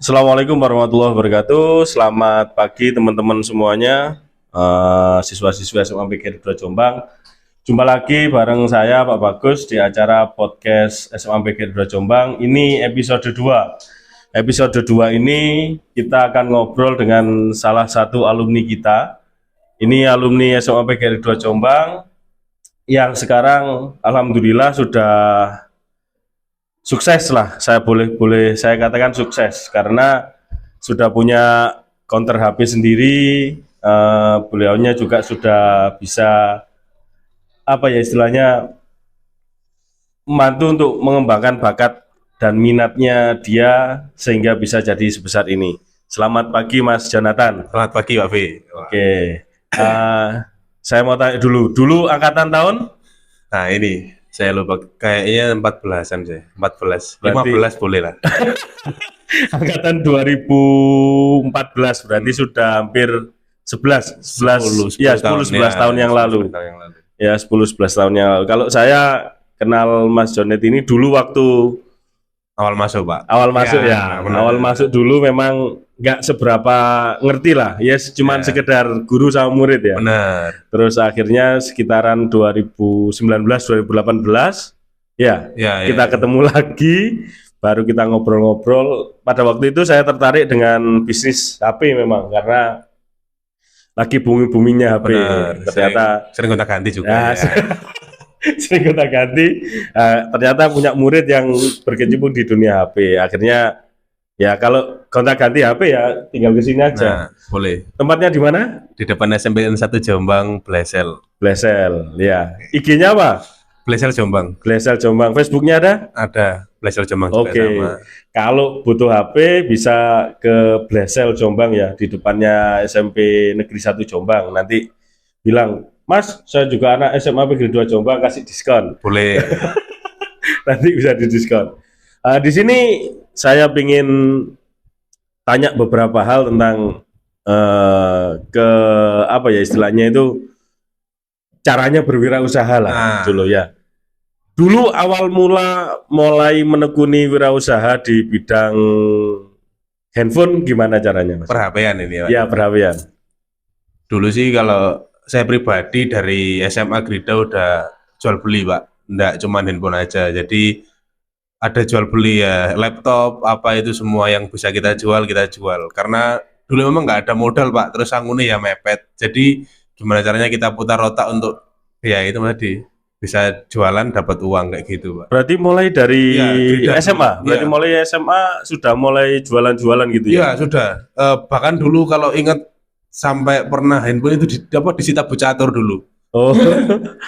Assalamualaikum warahmatullahi wabarakatuh. Selamat pagi teman-teman semuanya, siswa-siswa SMA PGRI 2 Jombang. Jumpa lagi bareng saya Pak Bagus di acara podcast SMA PGRI 2 Jombang. Ini episode 2. Episode 2 ini kita akan ngobrol dengan salah satu alumni kita. Ini alumni SMA PGRI 2 Jombang yang sekarang alhamdulillah sudah sukses lah, boleh saya katakan sukses karena sudah punya counter HP sendiri. Beliaunya juga sudah bisa istilahnya membantu untuk mengembangkan bakat dan minatnya dia sehingga bisa jadi sebesar ini. Selamat pagi Mas Jonathan. Selamat pagi Pak V. Oke, saya mau tanya dulu angkatan tahun? Nah ini saya lupa, kayaknya 14-an saya. 14, Berarti 15 boleh lah. Angkatan 2014 berarti sudah hampir 11 tahun yang lalu. 10 tahun yang lalu. Ya, 10-11 tahun yang lalu. Kalau saya kenal Mas Jonet ini dulu waktu Awal masuk Pak. awal masuk ya. benar. Awal masuk dulu memang nggak seberapa ngerti lah. Ya, cuman Ya. sekedar guru sama murid ya. Benar. Terus akhirnya sekitaran 2019-2018 ya, Ya, kita ketemu lagi, baru kita ngobrol-ngobrol. Pada waktu itu saya tertarik dengan bisnis HP memang karena lagi booming-boomingnya HP. Benar. Ternyata Sering gonta-ganti juga. ya, sering kita ganti. Ternyata punya murid yang berkecimpung di dunia HP. Akhirnya ya kalau gonta-ganti HP ya tinggal ke sini aja. Nah, boleh. Tempatnya di mana? Di depan SMP 1 Jombang, Blesel. Blesel, ya. IG-nya apa? Blesel Jombang. Blesel Jombang. Facebooknya ada? Ada Blesel Jombang juga Oke. sama. Kalau butuh HP bisa ke Blesel Jombang ya, di depannya SMP Negeri 1 Jombang. Nanti bilang, Mas, saya juga anak SMA PGRI 2 Jombang, kasih diskon. Boleh. Nanti bisa didiskon. Di sini saya ingin tanya beberapa hal tentang istilahnya itu caranya berwirausaha lah Nah. dulu ya. Dulu awal mulai menekuni wirausaha di bidang handphone gimana caranya, Mas? Per-HP-an ini ya Pak. Ya, berhapian. Dulu sih kalau saya pribadi dari SMA Grida udah jual beli Pak, nggak cuma handphone aja. Jadi ada jual beli ya, laptop apa itu semua yang bisa kita jual Karena dulu memang nggak ada modal Pak, terus anggunnya ya mepet. Jadi gimana caranya kita putar otak untuk ya itu tadi bisa jualan dapat uang kayak gitu Pak. Berarti mulai dari Iya, Grida. SMA. Berarti Iya. mulai SMA sudah mulai jualan-jualan gitu Iya ya. sudah. Bahkan dulu kalau ingat sampai pernah handphone itu disita Bu Catur dulu. Oh.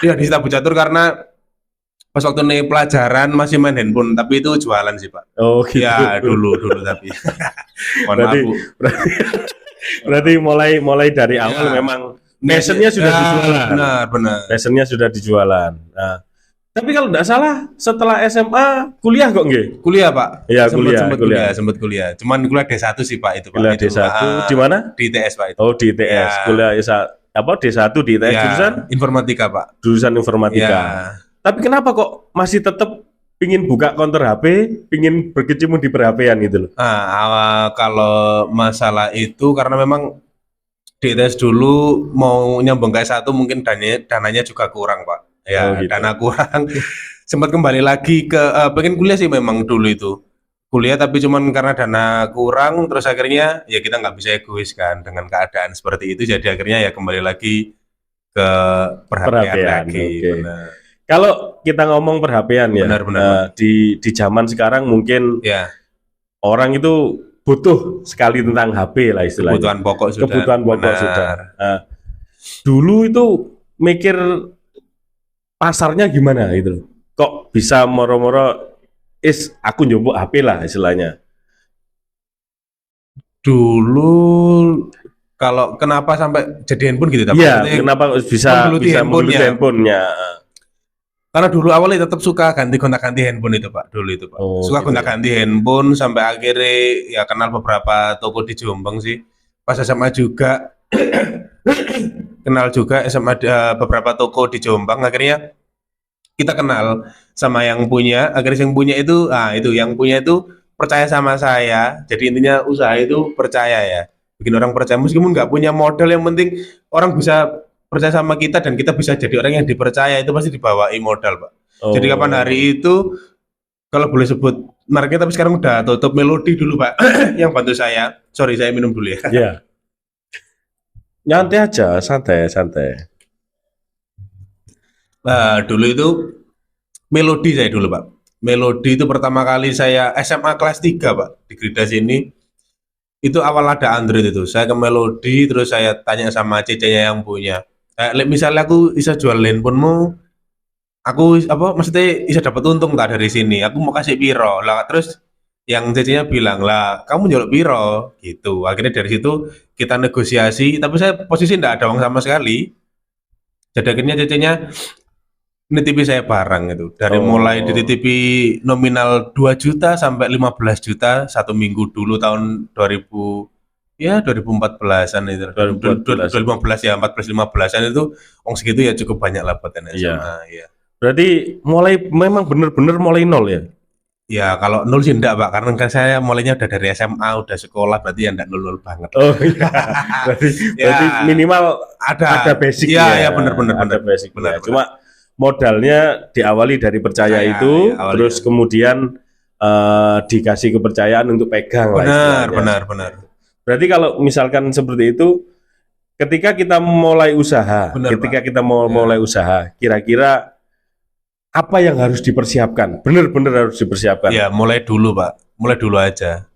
Iya disita Bu Catur karena pas waktu nih pelajaran masih main handphone, tapi itu jualan sih Pak. Oh gitu. Ya dulu tapi. Mohon maaf Berarti Bu. berarti mulai dari awal Ya. memang passionnya sudah Ya, dijualan. Benar. Passionnya sudah dijualan. Nah, tapi kalau tidak salah setelah SMA kuliah kok nggih? Kuliah Pak. Iya, Sempet kuliah. kuliah. Cuman kuliah D1 sih Pak itu Pak. Kuliah Itu, D1 di mana? Di ITS Pak itu. Oh, di ITS. Ya. Kuliah D1 di ITS Ya, jurusan informatika Pak. informatika. Ya. Tapi kenapa kok masih tetap pingin buka counter HP, pingin berkecimpung di per-HP-an gitu loh? Kalau masalah itu karena memang di ITS dulu mau nyambung ke S1 mungkin dananya juga kurang Pak. Ya, Oh, gitu. dana kurang. Sempat kembali lagi ke pengen kuliah sih memang dulu itu. Kuliah tapi cuman karena dana kurang terus akhirnya ya kita nggak bisa egois kan dengan keadaan seperti itu jadi akhirnya ya kembali lagi ke perhatian Per-HP-an, lagi. oke. Benar. Kalau kita ngomong per-HP-an ya, Benar. di zaman sekarang mungkin Ya, orang itu butuh sekali tentang HP lah istilahnya. kebutuhan pokok sudah. Kebutuhan pokok Benar. sudah. Dulu itu mikir pasarnya gimana gitu loh. Kok bisa moro-moro aku nyoba HP lah istilahnya. Dulu kalau kenapa sampai jadi handphone gitu tapi Iya, maksudnya kenapa bisa menggeluti bisa handphone menggeluti ya? handphonenya? karena dulu awalnya tetap suka gonta-ganti handphone itu Pak dulu itu Pak Oh, suka gitu gonta-ganti handphone sampai akhirnya ya kenal beberapa toko di Jombang sih pas SMA juga kenal juga SMA beberapa toko di Jombang akhirnya kita kenal sama yang punya akhirnya yang punya itu yang punya itu percaya sama saya. Jadi intinya usaha itu percaya ya. Bikin orang percaya meskipun nggak punya modal, yang penting orang bisa percaya sama kita dan kita bisa jadi orang yang dipercaya, itu pasti dibawai modal, Pak. Jadi kapan Oh, hari itu, kalau boleh sebut mereknya tapi sekarang udah tutup, Melodi dulu, Pak, yang bantu saya. Sorry, saya minum dulu ya. ya. Nyantai aja, santai, santai. Dulu itu Melodi saya dulu, Pak. Melodi itu pertama kali saya SMA kelas 3, Pak, di Grida sini. Itu awal ada Android itu. Saya ke Melodi, terus saya tanya sama cecenya yang punya. Misalnya aku bisa jual handphonemu, aku apa maksudnya bisa dapat untung tak dari sini. Aku mau kasih piro. Lah terus yang cecenya bilang, "Lah, kamu jual piro?" gitu. Akhirnya dari situ kita negosiasi, tapi saya posisi enggak ada uang sama sekali. Jadi akhirnya cecenya nitipin saya barang itu. Dari mulai Oh, dititipi nominal 2 juta sampai 15 juta satu minggu dulu tahun 2000, ya 2014-an itu. 2014. 2015 ya, 14 15-an itu uang segitu ya cukup banyak lah buat anak Iya. SMA ya. Berarti mulai memang bener-bener mulai nol ya? Ya kalau nol sih enggak, Pak, karena kan saya mulainya udah dari SMA, udah sekolah, berarti ya enggak nol-nol banget. Oh iya. Berarti Ya, minimal ada ada. basic Ya, ya. ya benar benar Ada benar. basic Benar, ya. benar. Cuma modalnya diawali dari percaya Percaya, itu, ya, awalnya. terus kemudian dikasih kepercayaan untuk pegang lah Benar, istilahnya. benar, benar. Berarti kalau misalkan seperti itu, ketika kita mulai usaha, Benar, ketika Pak. kita mau Ya. mulai usaha, kira-kira apa yang harus dipersiapkan? Benar-benar harus dipersiapkan. Ya, mulai dulu, Pak. Mulai dulu aja.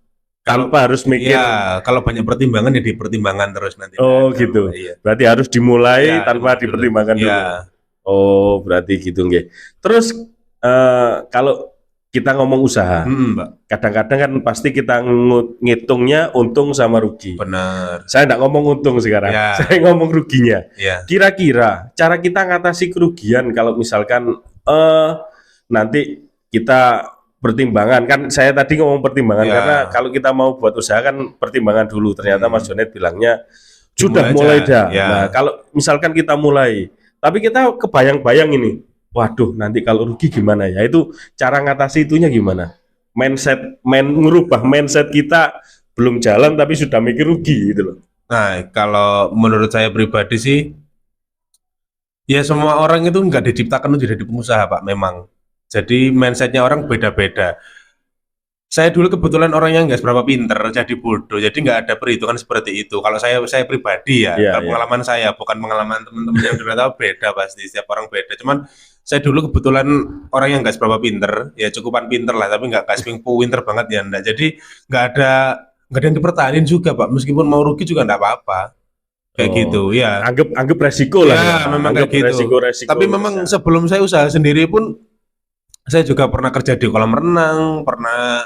Kalau Tanpa harus mikir, ya, kalau banyak pertimbangan ya dipertimbangkan terus nanti. oh Nah, gitu. iya. Berarti harus dimulai Ya, tanpa dulu. dipertimbangkan dulu. Ya, Oh, berarti gitu nggih. Terus kalau kita ngomong usaha, Pak. kadang-kadang kan pasti kita ngitungnya untung sama rugi. Benar. Saya nggak ngomong untung sekarang, Ya. saya ngomong ruginya. Ya. Kira-kira cara kita ngatasi kerugian kalau misalkan nanti kita pertimbangan, kan saya tadi ngomong pertimbangan Ya. karena kalau kita mau buat usaha kan pertimbangan dulu. Ternyata Mas Jonet bilangnya sudah Dimulai mulai aja. dah. Ya. Nah, kalau misalkan kita mulai, tapi kita kebayang-bayang ini, waduh nanti kalau rugi gimana ya? Itu cara ngatasi itunya gimana? Ngerubah mindset kita belum jalan tapi sudah mikir rugi gitu loh. Nah, kalau menurut saya pribadi sih, ya semua orang itu nggak diciptakan untuk jadi pengusaha, Pak, memang. Jadi mindsetnya orang beda-beda. Saya dulu kebetulan orang yang nggak seberapa pinter, jadi bodoh, jadi nggak ada perhitungan seperti itu. Kalau saya pribadi ya, Iya, kalau iya. pengalaman saya, bukan pengalaman teman-teman yang sudah tahu, beda pasti, setiap orang beda. Cuman saya dulu kebetulan orang yang nggak seberapa pinter, ya cukupan pinter lah, tapi nggak kasih pinter banget ya enggak. Jadi nggak ada yang dipertahanin juga, Pak. Meskipun mau rugi juga nggak apa-apa. Kayak Oh, gitu, ya. anggap resiko lah Ya, ya. memang Anggap kayak gitu. resiko Tapi memang sebelum saya usaha sendiri pun, saya juga pernah kerja di kolam renang, pernah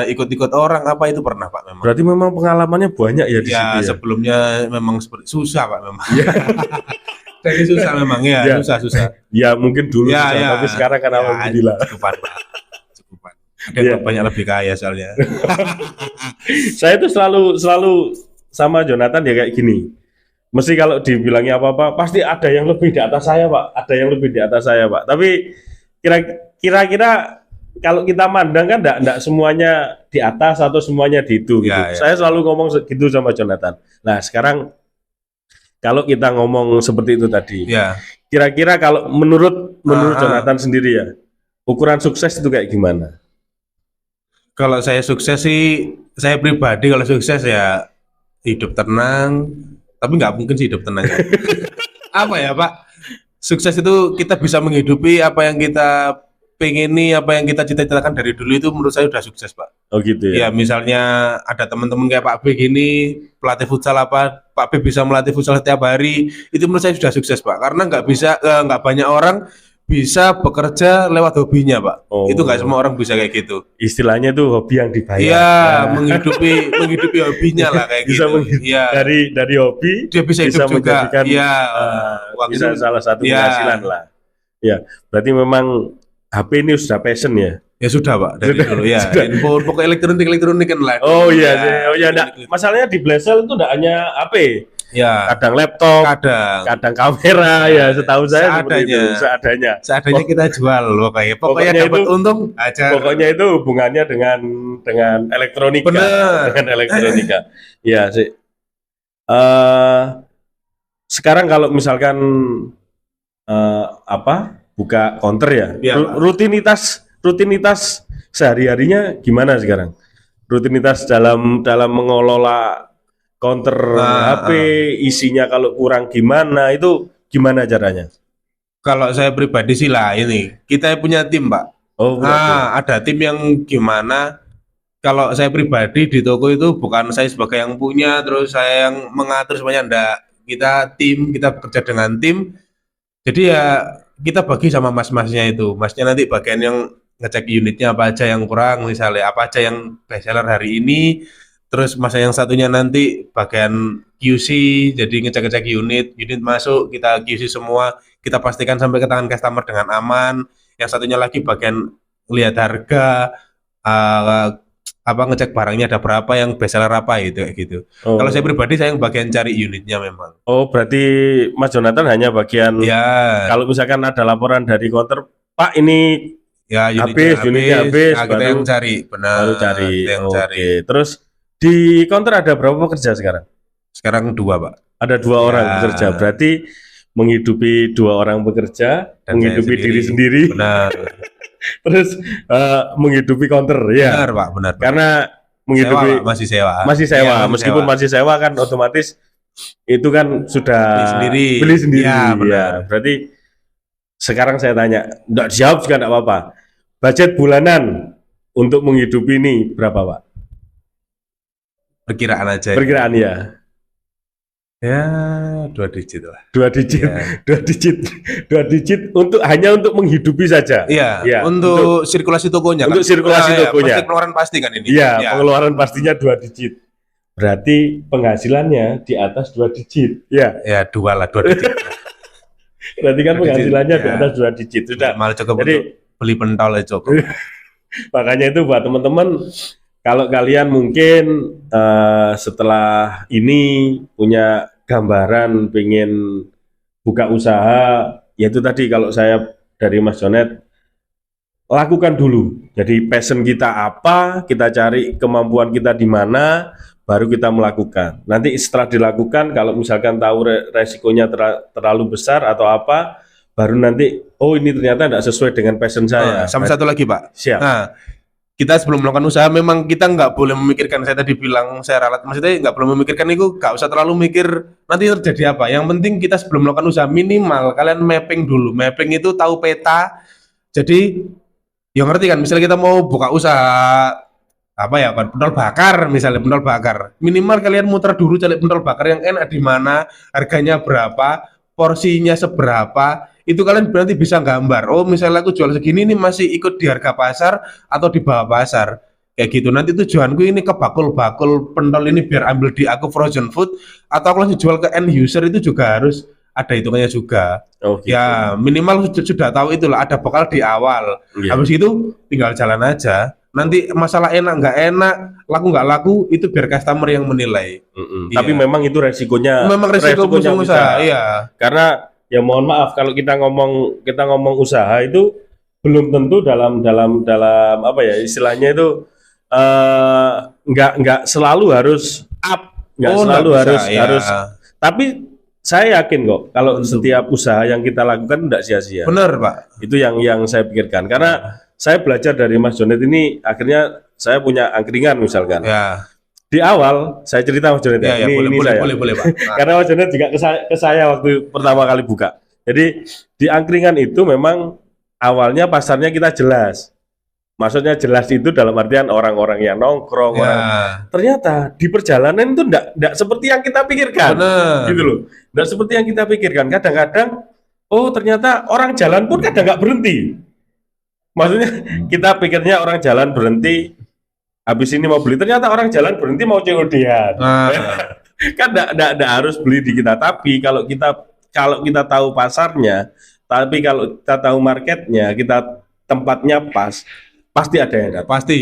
ikut-ikut orang, apa itu pernah, Pak, memang. berarti memang pengalamannya banyak ya di Ya, situ ya. sebelumnya memang susah, Pak, memang. Jadi susah memang, ya, Ya. susah. Ya mungkin dulu Ya, susah, ya. tapi sekarang kan alhamdulillah. Cukupan, Pak. Cukupan. Ada Ya. yang banyak lebih kaya soalnya. Saya tuh selalu sama Jonathan ya kayak gini. Mesti kalau dibilangnya apa-apa, pasti ada yang lebih di atas saya, Pak. Ada yang lebih di atas saya, Pak. Tapi kira-kira kalau kita mandang kan enggak semuanya di atas atau semuanya di itu gitu. Ya, ya. Saya selalu ngomong gitu sama Jonathan. Nah, sekarang kalau kita ngomong seperti itu tadi, Ya, kira-kira kalau menurut Ah. Jonathan sendiri ya, ukuran sukses itu kayak gimana? kalau saya sukses sih, saya pribadi kalau sukses ya hidup tenang, tapi nggak mungkin sih hidup tenang. Apa ya, Pak? Sukses itu kita bisa menghidupi apa yang kita pengini, apa yang kita cita-citakan dari dulu, itu menurut saya udah sukses, Pak. Oh gitu ya. Ya, misalnya ada teman-teman kayak Pak B gini, pelatih futsal apa, Pak B bisa melatih futsal setiap hari, itu menurut saya sudah sukses, Pak. Karena nggak banyak orang bisa bekerja lewat hobinya, Pak. Oh. Itu nggak semua orang bisa kayak gitu. Istilahnya tuh hobi yang dibayar. Iya, Nah, menghidupi hobinya lah kayak bisa gitu. Iya. dari hobi Dia bisa hidup juga. menjadikan Iya, uang bisa itu. salah satu Iya. penghasilan lah. Ya, berarti memang HP ini sudah passion ya. Ya sudah, Pak, dari Sudah, dulu ya. sudah. Handphone, pokoknya elektronik kan lah. Oh iya, Ya, masalahnya di Blazel itu enggak hanya HP. Ya, kadang laptop, kadang kadang kamera, ya setahu saya seperti itu, seadanya. seadanya. Kita jual pokoknya Pokoknya dapat itu- untung aja. Pokoknya itu hubungannya dengan elektronika, Bener. dengan elektronika. Ya sih. eh Sekarang kalau misalkan buka counter ya, Iya, Pak. rutinitas sehari-harinya gimana sekarang? Rutinitas dalam mengelola counter HP, isinya kalau kurang gimana, itu gimana caranya? Kalau saya pribadi sih lah ini, kita punya tim, Pak. Oh, berarti. Ada tim yang gimana? Kalau saya pribadi di toko itu bukan saya sebagai yang punya, terus saya yang mengatur semuanya, enggak. Kita tim, kita bekerja dengan tim. Jadi ya kita bagi sama mas-masnya itu. Masnya nanti bagian yang ngecek unitnya apa aja yang kurang, misalnya apa aja yang best seller hari ini. Terus mas yang satunya nanti bagian QC, jadi ngecek-ngecek unit masuk, kita QC semua, kita pastikan sampai ke tangan customer dengan aman. Yang satunya lagi bagian lihat harga, uh, ngecek barangnya ada berapa, yang best seller apa itu kayak gitu. Oh. Kalau saya pribadi saya yang bagian cari unitnya memang. Oh, berarti Mas Jonathan hanya bagian Ya, kalau misalkan ada laporan dari counter, Pak ini ya unitnya habis, nah, kita yang cari, benar. baru cari. Kita yang Oke. cari. Terus di counter ada berapa pekerja sekarang? Sekarang 2, Pak. Ada 2 orang Ya. bekerja. Berarti menghidupi 2 orang bekerja, Dan menghidupi saya diri sendiri, Benar. terus menghidupi counter ya. Benar, Pak, benar. Karena Sewa, menghidupi Pak, masih sewa. masih sewa, Iya, meskipun sewa. masih sewa kan otomatis itu kan sudah Beli sendiri. Ya, Ya, benar. berarti sekarang saya tanya, enggak jawab juga enggak apa-apa. Budget bulanan untuk menghidupi ini berapa, Pak? Perkiraan aja. Perkiraan ya. Ya, 2 digit lah. 2 digit, Ya. 2 digit, 2 digit hanya untuk menghidupi saja. Iya, Ya, untuk sirkulasi tokonya untuk kan. sirkulasi tokonya. Pasti pengeluaran pasti kan ini. Iya, Ya. pengeluaran pastinya 2 digit. Berarti penghasilannya di atas 2 digit. Ya, Ya, 2 lah, 2 digit. berarti kan 2 digit, penghasilannya di ya. atas 2 digit. Sudah. Malah cukup Jadi- untuk beli pentol aja cukup. Makanya itu buat teman-teman, kalau kalian mungkin setelah ini punya gambaran pengen buka usaha, yaitu tadi kalau saya dari Mas Jonet, lakukan dulu. Jadi passion kita apa, kita cari kemampuan kita di mana, baru kita melakukan. Nanti setelah dilakukan, kalau misalkan tahu resikonya terlalu besar atau apa, baru nanti, oh ini ternyata tidak sesuai dengan passion saya. Sama satu lagi, Pak. Siap. Nah, kita sebelum melakukan usaha memang kita nggak boleh memikirkan, saya tadi bilang saya ralat, maksudnya nggak boleh memikirkan itu, nggak usah terlalu mikir nanti terjadi apa. Yang penting kita sebelum melakukan usaha minimal kalian mapping dulu. Mapping itu tahu peta. Jadi yang ngerti kan, misalnya kita mau buka usaha apa ya, pentol bakar misalnya, pentol bakar. Minimal kalian muter dulu cari pentol bakar yang enak di mana, harganya berapa, porsinya seberapa. Itu kalian berarti bisa gambar, oh misalnya aku jual segini ini masih ikut di harga pasar atau di bawah pasar, kayak gitu. Nanti tujuanku ini ke bakul-bakul pentol ini biar ambil di aku frozen food, atau aku langsung jual ke end user, itu juga harus ada hitungannya juga. Oh, gitu. Ya minimal sudah tahu itulah, ada bekal di awal. Iya. Habis itu tinggal jalan aja. Nanti masalah enak nggak enak, laku nggak laku, itu biar customer yang menilai. Iya. Tapi memang itu resikonya. Memang resiko usaha, iya. Karena ya mohon maaf kalau kita ngomong usaha itu belum tentu dalam apa ya istilahnya itu nggak selalu harus up, nggak selalu nggak harus bisa, ya. harus. Tapi saya yakin kok kalau setiap usaha yang kita lakukan tidak sia-sia. Bener, Pak. Itu yang saya pikirkan. Karena saya belajar dari Mas Jonet ini, akhirnya saya punya angkringan misalkan. Ya. Di awal saya cerita Mas Jonet Ya, ini saya. boleh, Pak. Nah, Karena Mas Jonet juga ke saya waktu pertama kali buka. Jadi di angkringan itu memang awalnya pasarnya kita jelas. Maksudnya jelas itu dalam artian orang-orang yang nongkrong, ya. ternyata di perjalanan itu enggak seperti yang kita pikirkan. Bener. Gitu loh. Enggak seperti yang kita pikirkan. Kadang-kadang oh ternyata orang jalan pun kadang nggak berhenti. Maksudnya kita pikirnya orang jalan berhenti habis ini mau beli, ternyata orang jalan berhenti mau COD-an. Nah, Kan enggak harus beli di kita, tapi kalau kita tahu pasarnya, tapi kalau kita tahu marketnya, kita tempatnya pas, pasti ada yang datang. pasti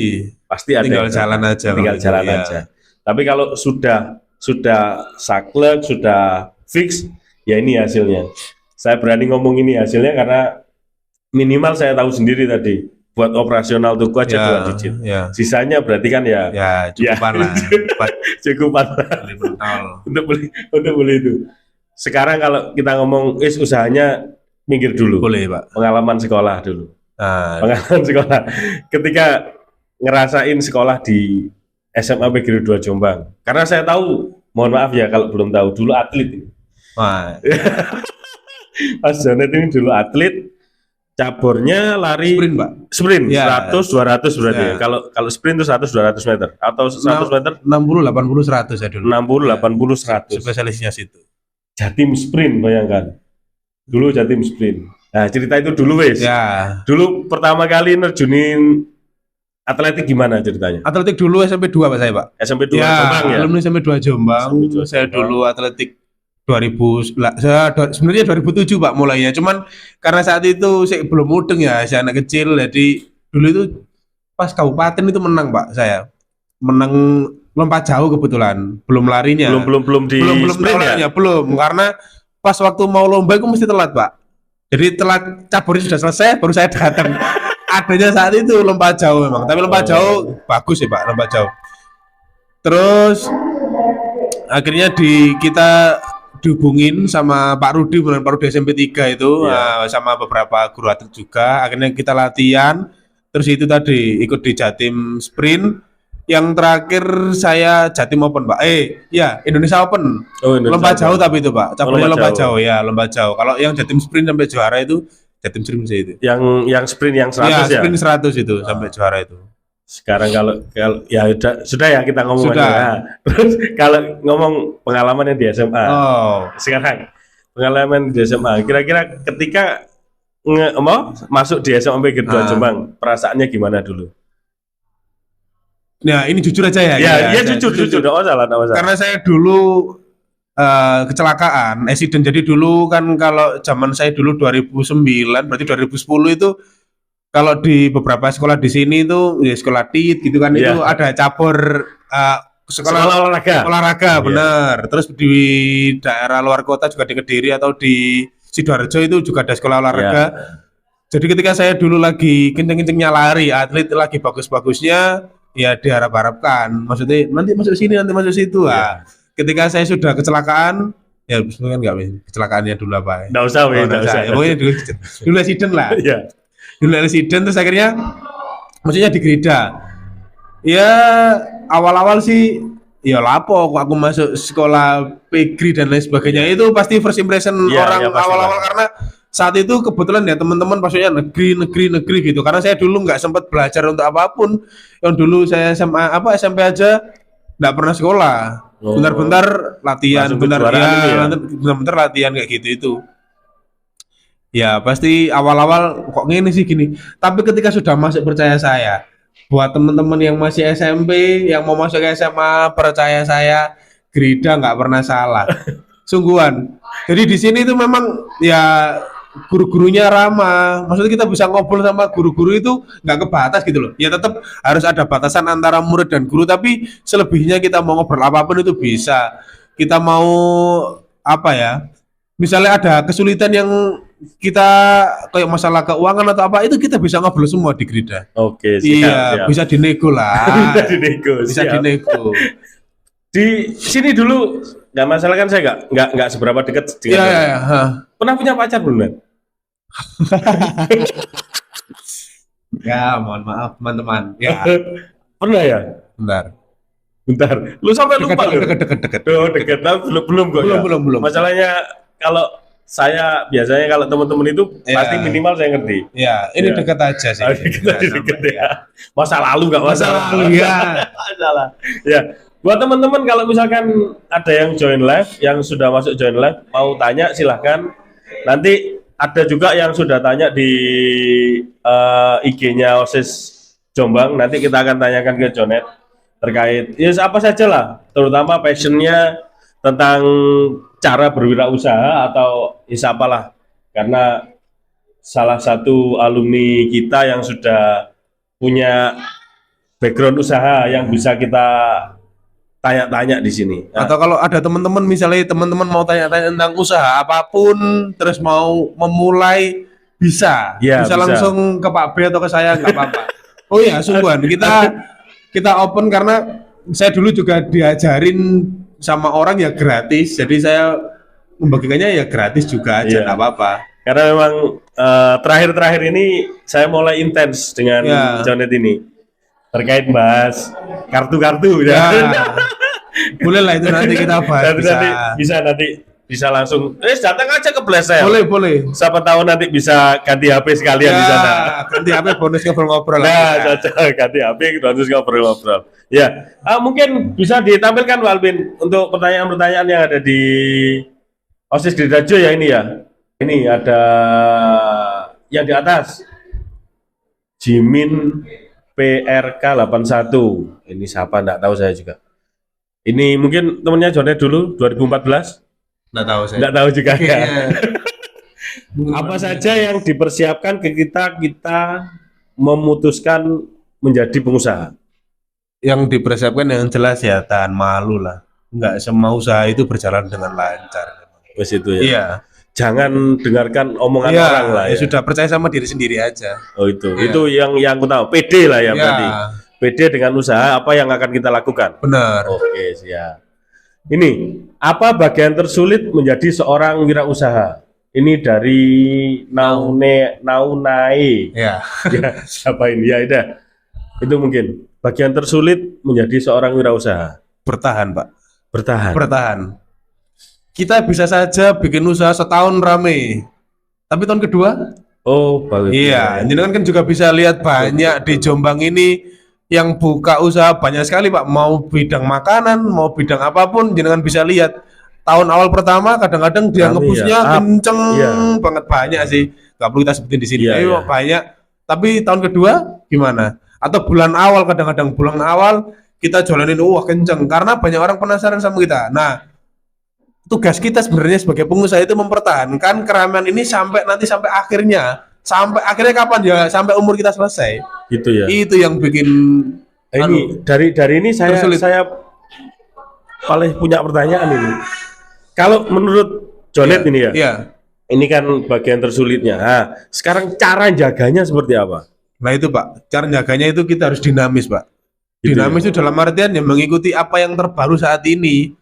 Pasti ada tinggal yang datang. jalan aja. Tinggal kalau jalan itu, ya. aja. Tapi kalau sudah sudah saklek, sudah fix, ya ini hasilnya. Saya berani ngomong ini hasilnya karena minimal saya tahu sendiri tadi buat operasional toko aja 2 digit. Ya, Sisanya berarti kan ya ya cukupan lah. Buat cukupan beli pentol. untuk beli itu. Sekarang kalau kita ngomong usahanya minggir dulu. Boleh, Pak. Pengalaman sekolah dulu. Nah, Pengalaman sekolah. Ketika ngerasain sekolah di SMA Negeri 2 Jombang. Karena saya tahu, mohon maaf ya kalau belum tahu, dulu atlet ini. wah, Mas Janet ini dulu atlet, cabornya lari sprint, Pak. sprint Ya. 100 200 berarti Ya. ya. Kalau sprint itu 100 200 meter atau 100 meter 60, 80, 100 ya dulu. 60 80 100. Spesialisnya situ. Jatim sprint, bayangkan. Dulu Jatim sprint. Nah, cerita itu dulu wes. Ya. Dulu pertama kali nerjunin atletik gimana ceritanya? Atletik dulu SMP 2 Pak saya, Pak. SMP 2 Ya, Jombang ya. alumni SMP 2 Jombang. SMP 2 Saya Jombang. dulu atletik 2000, sebenarnya 2007 Pak mulainya. Cuman karena saat itu saya belum mudeng ya, saya anak kecil. Jadi dulu itu pas kabupaten itu menang Pak saya. Menang lompat jauh kebetulan. Belum larinya. Belum di belum sprint ya. larinya, belum. Karena pas waktu mau lomba itu mesti telat Pak. Jadi telat, caburnya sudah selesai baru saya datang. Adanya saat itu lompat jauh memang. Tapi lompat jauh bagus sih Pak, lompat jauh. Terus akhirnya kita dihubungin sama Pak Rudi, Pak Rudi SMP 3 itu, Iya. sama beberapa guru atlet juga. Akhirnya kita latihan. Terus itu tadi ikut di Jatim Sprint. Yang terakhir saya Jatim Open Pak. Ya Indonesia Open. Oh, Indonesia Lompat Open. jauh tapi itu Pak. Cabangnya lompat lompat jauh. jauh ya, lompat jauh. Kalau yang Jatim Sprint sampai juara itu Jatim Sprint saya itu. Yang sprint yang 100 ya. Sprint 100 itu sampai juara itu. Sekarang kalau ya sudah ya kita ngomong Sudah. aja. Terus kalau ngomong pengalaman yang di SMA. Oh, Sekarang pengalaman di SMA. Kira-kira ketika masuk di SMA Negeri 2 Jombang, perasaannya gimana dulu? nah ini jujur aja ya. Ya, saya jujur, enggak masalah. Karena saya dulu kecelakaan, accident. Jadi dulu kan kalau zaman saya dulu 2009, berarti 2010 itu kalau di beberapa sekolah di sini itu ya sekolah TIT gitu kan Iya. itu ada cabur Sekolah olahraga. olahraga Iya. benar. Terus di daerah luar kota juga di Kediri atau di Sidoarjo itu juga ada sekolah olahraga. Iya. Jadi ketika saya dulu lagi kenceng-kencengnya lari, atlet lagi bagus-bagusnya, ya diharap-harapkan. Maksudnya nanti masuk sini, nanti masuk situ. Iya. Ketika saya sudah kecelakaan, ya sebenarnya enggak kecelakaannya dulu apa ya? Enggak usah, Oh, nggak usah. Ya, pokoknya dulu accident lah. Iya. Dulu accident terus akhirnya maksudnya di Gerida. Ya awal-awal sih ya lapo kok aku masuk sekolah pegri dan lain sebagainya itu pasti first impression Iya, orang iya, pasti, awal-awal Pak. karena saat itu kebetulan ya teman-teman maksudnya negeri gitu karena saya dulu nggak sempat belajar untuk apapun yang dulu saya SMA SMP aja nggak pernah sekolah Oh. bentar-bentar latihan Langsung bentar kejuaraan itu ya? bentar-bentar latihan kayak gitu itu ya pasti awal-awal kok gini sih gini tapi ketika sudah masuk percaya saya buat teman-teman yang masih SMP yang mau masuk ke SMA percaya saya Gerida nggak pernah salah sungguhan jadi di sini itu memang ya guru-gurunya ramah maksudnya kita bisa ngobrol sama guru-guru itu nggak kebatas gitu loh ya tetap harus ada batasan antara murid dan guru tapi selebihnya kita mau ngobrol apapun itu bisa kita mau apa ya misalnya ada kesulitan yang kita kayak masalah keuangan atau apa itu kita bisa ngobrol semua di Gerida. Oke, siap, Iya, siap. bisa dinego lah. Bisa dinego, Bisa siap. dinego. Di sini dulu nggak masalah kan saya nggak seberapa dekat Iya, dengan. iya, iya. Ha. Pernah punya pacar belum, Nan? Ya, mohon maaf teman-teman. Ya, Pernah ya? bentar. Bentar. Lu sampai lupa lu. Deket. Oh, dekat tapi belum kok ya. Belum. Masalahnya kalau saya biasanya kalau teman-teman itu Iya. pasti minimal saya ngerti. Ya, ini Ya. dekat aja sih. Deket ya. Masa lalu nggak masalah. lalu, ya. Masalah. Ya. Buat teman-teman kalau misalkan ada yang join live, yang sudah masuk join live, mau tanya silahkan. Nanti ada juga yang sudah tanya di IG-nya OSIS Jombang. Nanti kita akan tanyakan ke Jonet terkait ya apa saja lah, terutama passionnya tentang cara berwirausaha atau apalah. Karena salah satu alumni kita yang sudah punya background usaha yang bisa kita tanya-tanya di sini. Atau kalau ada teman-teman misalnya teman-teman mau tanya-tanya tentang usaha apapun terus mau memulai bisa Ya, bisa. langsung ke Pak B atau ke saya nggak apa-apa. Oh ya, sungguhan kita open karena saya dulu juga diajarin sama orang ya gratis. Jadi saya membagikannya ya gratis juga aja, Iya. nggak apa-apa. Karena memang terakhir-terakhir ini saya mulai intens dengan Ya. Jonet ini terkait bahas kartu-kartu Ya. ya. Boleh lah itu nanti kita bahas. Nanti bisa langsung datang aja ke Blast Sale. Boleh. Siapa tahu nanti bisa ganti HP sekalian di sana. Ganti HP bonus ngobrol-ngobrol lah. Nah, cocok ganti HP terus ngobrol-ngobrol. Ya, mungkin bisa ditampilkan Pak Albin untuk pertanyaan-pertanyaan yang ada di OSIS Gridajo ya ini ya. Ini ada yang di atas. Jimin PRK 81. Ini siapa enggak tahu saya juga. Ini mungkin temennya Jonet dulu 2014. Nggak tahu saya. Enggak tahu juga ya. Kayaknya. Apa saja yang dipersiapkan ke kita memutuskan menjadi pengusaha? Yang dipersiapkan yang jelas ya tahan malu lah. Nggak semua usaha itu berjalan dengan lancar. Wes itu ya. Iya. Jangan dengarkan omongan Iya, orang lah ya. sudah percaya sama diri sendiri aja. Oh itu. Iya. Itu yang aku tahu. PD lah ya Iya, berarti. PD dengan usaha apa yang akan kita lakukan. benar. Oke, siap. Ini apa bagian tersulit menjadi seorang wirausaha? Ini dari Naunae. Ya. Ya, siapa ini? Ya, udah. Itu mungkin bagian tersulit menjadi seorang wirausaha. Bertahan, Pak. Bertahan. Kita bisa saja bikin usaha setahun rame. Tapi tahun kedua? Oh, bagus. Iya, jenengan kan juga bisa lihat banyak di Jombang ini yang buka usaha banyak sekali, Pak. Mau bidang makanan, mau bidang apapun, jenengan bisa lihat. Tahun awal pertama kadang-kadang dia Rame ngebusnya ya. kenceng Iya. banget, banyak sih. Gak perlu kita sebutin di sini. Iya, Tapi iya. banyak. Tapi tahun kedua gimana? Atau bulan awal kadang-kadang bulan awal kita jalanin wah kenceng karena banyak orang penasaran sama kita. Nah, tugas kita sebenarnya sebagai pengusaha itu mempertahankan keramaian ini sampai akhirnya. Sampai akhirnya kapan ya? Sampai umur kita selesai. Gitu ya. Itu yang bikin Ini dari ini saya tersulit. paling punya pertanyaan ini. Kalau menurut Jonet ini ya, Iya. ini kan bagian tersulitnya. Nah, sekarang cara jaganya seperti apa? Nah itu Pak, cara jaganya itu kita harus dinamis Pak. Gitu Dinamis itu dalam artian yang mengikuti apa yang terbaru saat ini.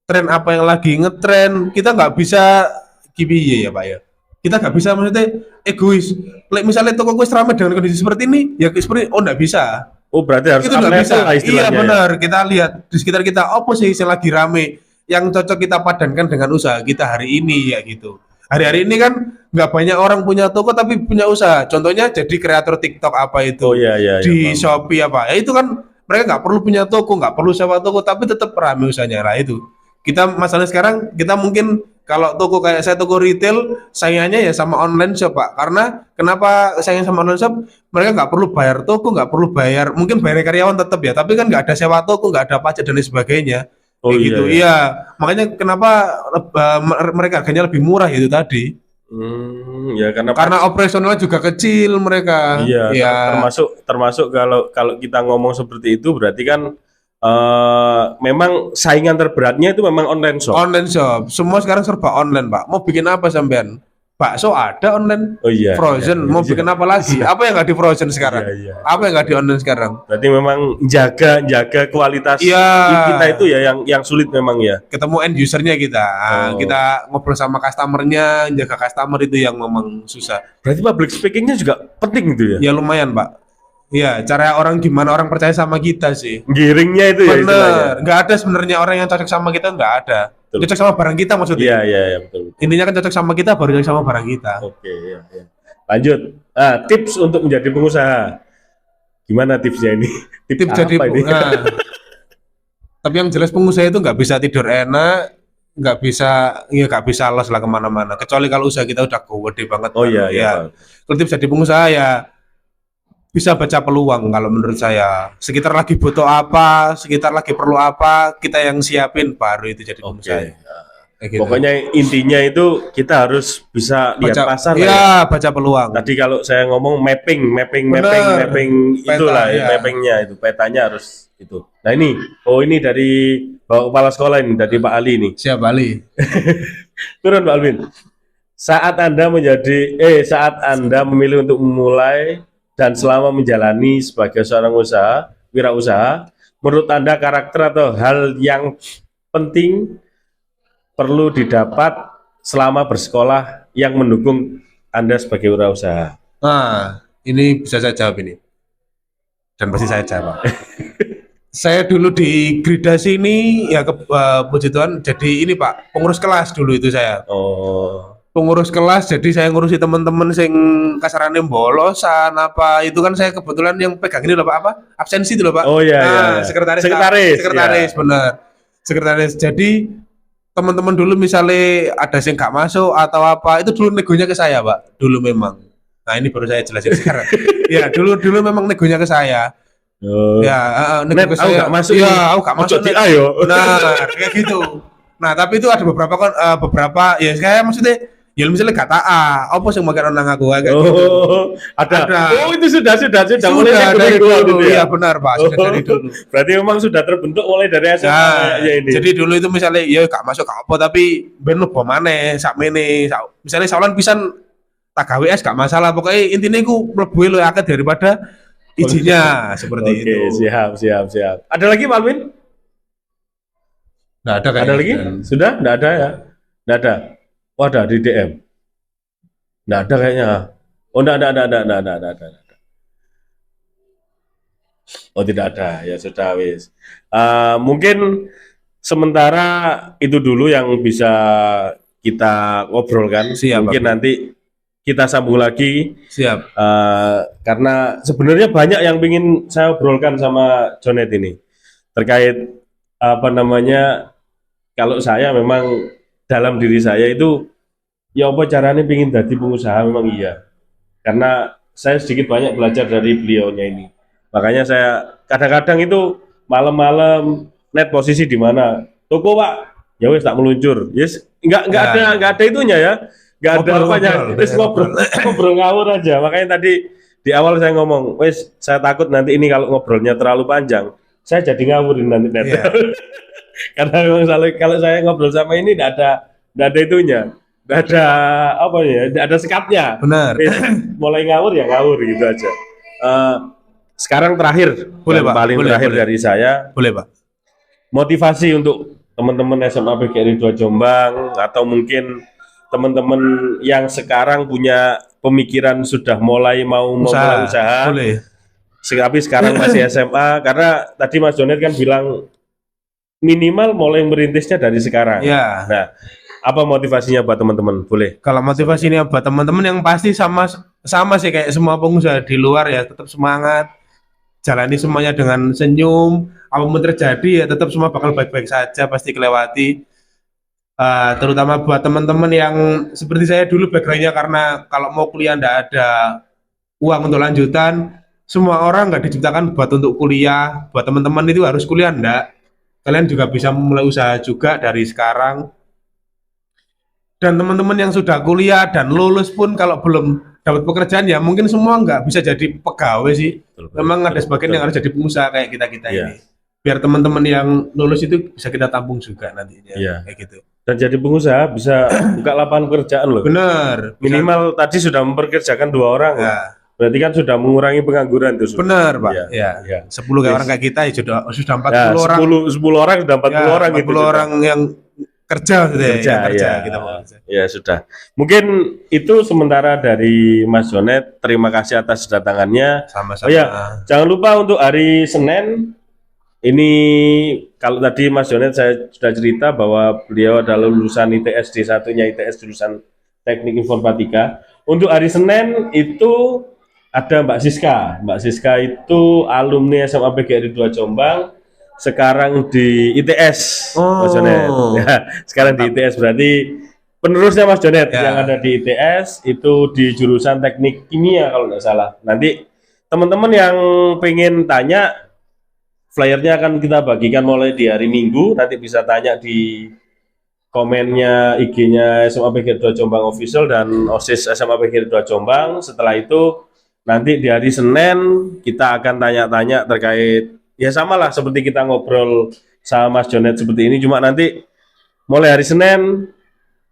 Tren apa yang lagi ngetren, kita nggak bisa kibiye ya Pak ya. Kita nggak bisa maksudnya egois. Misalnya toko gue ramai dengan kondisi seperti ini, ya seperti nggak bisa. Oh, berarti harus Itu nggak up bisa. level lah Iya istilahnya ya. benar. Kita lihat di sekitar kita apa sih yang lagi rame, yang cocok kita padankan dengan usaha kita hari ini ya gitu. Hari-hari ini kan nggak banyak orang punya toko tapi punya usaha. Contohnya jadi kreator TikTok apa itu Oh iya iya. di iya, paham. Shopee apa. Ya itu kan mereka nggak perlu punya toko, nggak perlu sewa toko, tapi tetap rame usahanya lah itu. Kita masalahnya sekarang kita mungkin kalau toko kayak saya toko retail saingannya ya sama online shop Pak. Karena kenapa saingan sama online shop? Mereka nggak perlu bayar toko, nggak perlu bayar, mungkin bayar karyawan tetap ya, tapi kan nggak ada sewa toko, nggak ada pajak dan lain sebagainya. Oh Kayak iya, gitu. iya. Iya, makanya kenapa mereka harganya lebih murah itu tadi. Ya Karena operasionalnya juga kecil mereka. iya, Iya. termasuk kalau kita ngomong seperti itu berarti kan memang saingan terberatnya itu memang online shop. Online shop, semua sekarang serba online, Pak. Mau bikin apa sampean? Bakso ada online, Oh iya. frozen. iya, Mau iya. bikin apa lagi? Apa yang nggak di frozen sekarang? Iya, iya. Apa yang nggak di online sekarang? Berarti memang jaga kualitas Iya. kita itu ya yang sulit memang ya. Ketemu end usernya kita. Ah, Oh. kita ngobrol sama customernya, jaga customer itu yang memang susah. Berarti public speakingnya juga penting gitu ya. Ya lumayan, Pak. Iya, cara orang gimana orang percaya sama kita sih. Giringnya itu ya istilahnya. Bener, nggak ada sebenarnya orang yang cocok sama kita, nggak ada. Betul. Cocok sama barang kita maksudnya. Iya iya iya, betul. Intinya kan cocok sama kita, baru cocok sama barang kita. Oke, iya, iya. Lanjut. Tips untuk menjadi pengusaha. Gimana tipsnya ini? Tips jadi apa ini? nah, tapi yang jelas pengusaha itu nggak bisa tidur enak, nggak bisa los lah kemana-mana. Kecuali kalau usaha kita udah gede banget. Oh baru, iya iya. Kalau tips jadi pengusaha ya bisa baca peluang kalau menurut saya. Sekitar lagi butuh apa, sekitar lagi perlu apa, kita yang siapin baru itu jadi Oke. pengusaha. kayak gitu. Pokoknya intinya itu kita harus bisa lihat pasar lah ya. Iya, baca peluang. Tadi kalau saya ngomong mapping Bener. Peta, itulah ya, iya. mappingnya itu petanya harus itu. Nah ini, ini dari Bapak Kepala Sekolah ini, dari Pak Ali ini. Siap Bali. Turun Pak Alvin. Saat Anda memilih untuk memulai dan selama menjalani sebagai seorang wirausaha, menurut Anda karakter atau hal yang penting perlu didapat selama bersekolah yang mendukung Anda sebagai wirausaha? Nah, ini bisa saya jawab ini. Dan pasti saya jawab. Saya dulu di Gridasi ini ya puji Tuhan jadi ini Pak, pengurus kelas dulu itu saya. Oh, Pengurus kelas jadi saya ngurusi teman-teman sing kasarane bolosan apa itu kan saya kebetulan yang pegang ini loh Pak apa? Absensi itu loh Pak. oh iya, Nah, iya. sekretaris Ya. benar. Sekretaris. Jadi teman-teman dulu misalnya ada yang nggak masuk atau apa itu dulu negonya ke saya Pak. Dulu memang. Nah, ini baru saya jelasin sekarang. Ya, dulu memang negonya ke saya. Oh. Ya, nego Net, ke aku saya. nggak masuk Iya, nih. aku nggak Ojo masuk. di ayo. Nah, kayak gitu. Nah, tapi itu ada beberapa ya saya maksudnya ya misalnya kata apa sih makan nang aku kayak gitu. Oh, ada. Oh, itu sudah mulai dari dulu dulu. gitu Iya ya. benar Pak, sudah dari dulu. Berarti memang sudah terbentuk mulai dari SMA Nah, ya ini. jadi dulu itu misalnya ya gak masuk gak apa tapi ben apa maneh sakmene misalnya sawan pisan tak gawe es gak masalah pokoknya intinya iku mlebu luwih akeh daripada izinnya seperti Oke, itu. siap. Ada lagi Pak Alvin? Nggak ada kayaknya. Ada lagi? Sudah? Nggak ada ya? Nggak ada. Oh, ada di DM. Nggak ada kayaknya. Oh, nggak ada. Oh, tidak ada. Ya sudah, wis. Mungkin sementara itu dulu yang bisa kita ngobrolkan. Siap, Mungkin Pak. nanti kita sambung lagi. Siap. Karena sebenarnya banyak yang ingin saya obrolkan sama Jonet ini terkait apa namanya, kalau saya memang dalam diri saya itu ya apa caranya ingin jadi pengusaha memang iya, karena saya sedikit banyak belajar dari beliaunya ini. Makanya saya kadang-kadang itu malam-malam net posisi di mana toko Pak, ya wes tak meluncur, yes nggak ada itunya ya, nggak ada apanya, terus ngobrol ngawur aja. Makanya tadi di awal saya ngomong, wes saya takut nanti ini kalau ngobrolnya terlalu panjang, saya jadi ngawurin nanti net. Iya. Karena memang kalau saya ngobrol sama ini nggak ada itunya, nggak ada apa ya, nggak ada sekatnya. Benar. Mulai ngawur ya ngawur gitu aja. Sekarang terakhir, Boleh, yang Pak. paling Boleh, terakhir boleh. dari saya, Boleh Pak. motivasi untuk teman-teman SMA PGRI 2 Jombang atau mungkin teman-teman yang sekarang punya pemikiran sudah mulai mau memulai usaha, Boleh. tapi sekarang masih SMA, karena tadi Mas Jonet kan bilang minimal mulai merintisnya dari sekarang. Ya. Nah, apa motivasinya buat teman-teman? Boleh. Kalau motivasi ini buat teman-teman yang pasti sama sih kayak semua pengusaha di luar ya, tetap semangat, jalani semuanya dengan senyum, apapun terjadi ya tetap semua bakal baik-baik saja, pasti kelewati. Terutama buat teman-teman yang seperti saya dulu backgroundnya karena kalau mau kuliah ndak ada uang untuk lanjutan, semua orang nggak diciptakan buat untuk kuliah, buat teman-teman itu harus kuliah ndak. Kalian juga bisa memulai usaha juga dari sekarang. Dan teman-teman yang sudah kuliah dan lulus pun kalau belum dapat pekerjaan ya mungkin semua nggak bisa jadi pegawai sih. Memang ada sebagian yang harus jadi pengusaha kayak kita-kita Iya. ini. Biar teman-teman yang lulus itu bisa kita tampung juga nantinya. Iya. Kayak gitu. Dan jadi pengusaha bisa buka lapangan pekerjaan loh. Benar. Minimal tadi sudah mempekerjakan 2 orang. Ya. Berarti kan sudah mengurangi pengangguran itu. Benar, Pak. Iya, Ya. iya. 10 kayak Yes. orang kayak kita ya sudah 40 Ya, orang. 10 orang sudah 40 Ya, orang 40 gitu. orang yang kerja gitu ya, Kerja, yang kerja ya. kita mau kerja. Ya sudah. Mungkin itu sementara dari Mas Jonet. Terima kasih atas kedatangannya. Sama-sama. Oh ya, jangan lupa untuk hari Senin ini, kalau tadi Mas Jonet saya sudah cerita bahwa beliau adalah lulusan ITS, D1-nya ITS jurusan Teknik Informatika. Untuk hari Senin itu ada Mbak Siska. Mbak Siska itu alumni SMA PGRI 2 Jombang, sekarang di ITS. Mas Jonet. Ya, sekarang di ITS berarti penerusnya Mas Jonet Ya. yang ada di ITS itu di jurusan Teknik Kimia kalau nggak salah. Nanti teman-teman yang pengen tanya, flyernya akan kita bagikan mulai di hari Minggu, nanti bisa tanya di komennya IG-nya SMA PGRI 2 Jombang Official dan OSIS SMA PGRI 2 Jombang. Setelah itu nanti di hari Senin kita akan tanya-tanya terkait ya sama lah seperti kita ngobrol sama Mas Jonet seperti ini, cuma nanti mulai hari Senin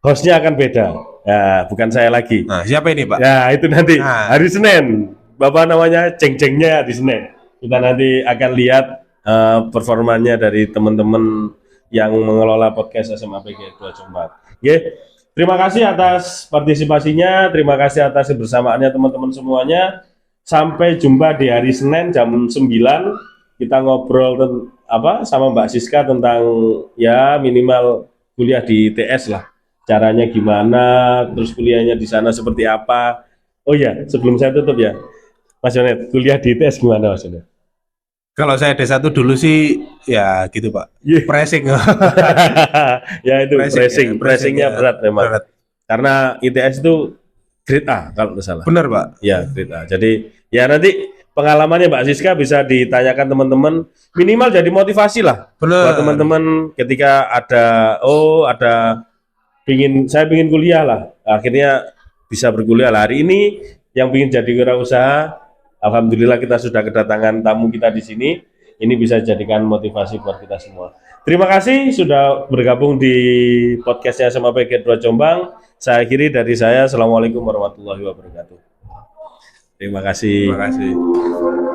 hostnya akan beda. Ya, bukan saya lagi. Nah, siapa ini, Pak? Ya, itu nanti Nah. hari Senin. Bapak namanya Ceng-Cengnya di Senin. Kita nanti akan lihat performanya dari teman-teman yang mengelola podcast SMA PGRI 2 Jombang. Oke. Terima kasih atas partisipasinya, terima kasih atas kebersamaannya teman-teman semuanya. Sampai jumpa di hari Senin jam 9. Kita ngobrol sama Mbak Siska tentang ya minimal kuliah di ITS lah. Caranya gimana, terus kuliahnya di sana seperti apa. Oh ya, sebelum saya tutup ya. Mas Yonet, kuliah di ITS gimana Mas Yonet? Kalau saya D1 dulu sih ya gitu, Pak. Yeah. Pressing. Ya itu pressingnya ya. berat memang. Berat. Karena ITS itu grade A kalau tidak salah. Benar, Pak. Ya, grade A. Jadi ya nanti pengalamannya Mbak Siska bisa ditanyakan teman-teman, minimal jadi motivasi lah. Benar. Buat teman-teman ketika ada saya pingin kuliah lah. Akhirnya bisa berkuliah lah. Hari ini yang pingin jadi wirausaha, alhamdulillah kita sudah kedatangan tamu kita di sini. Ini bisa jadikan motivasi buat kita semua. Terima kasih sudah bergabung di podcastnya SMA PGRI 2 Jombang. Saya akhiri dari saya. Assalamualaikum warahmatullahi wabarakatuh. Terima kasih. Terima kasih.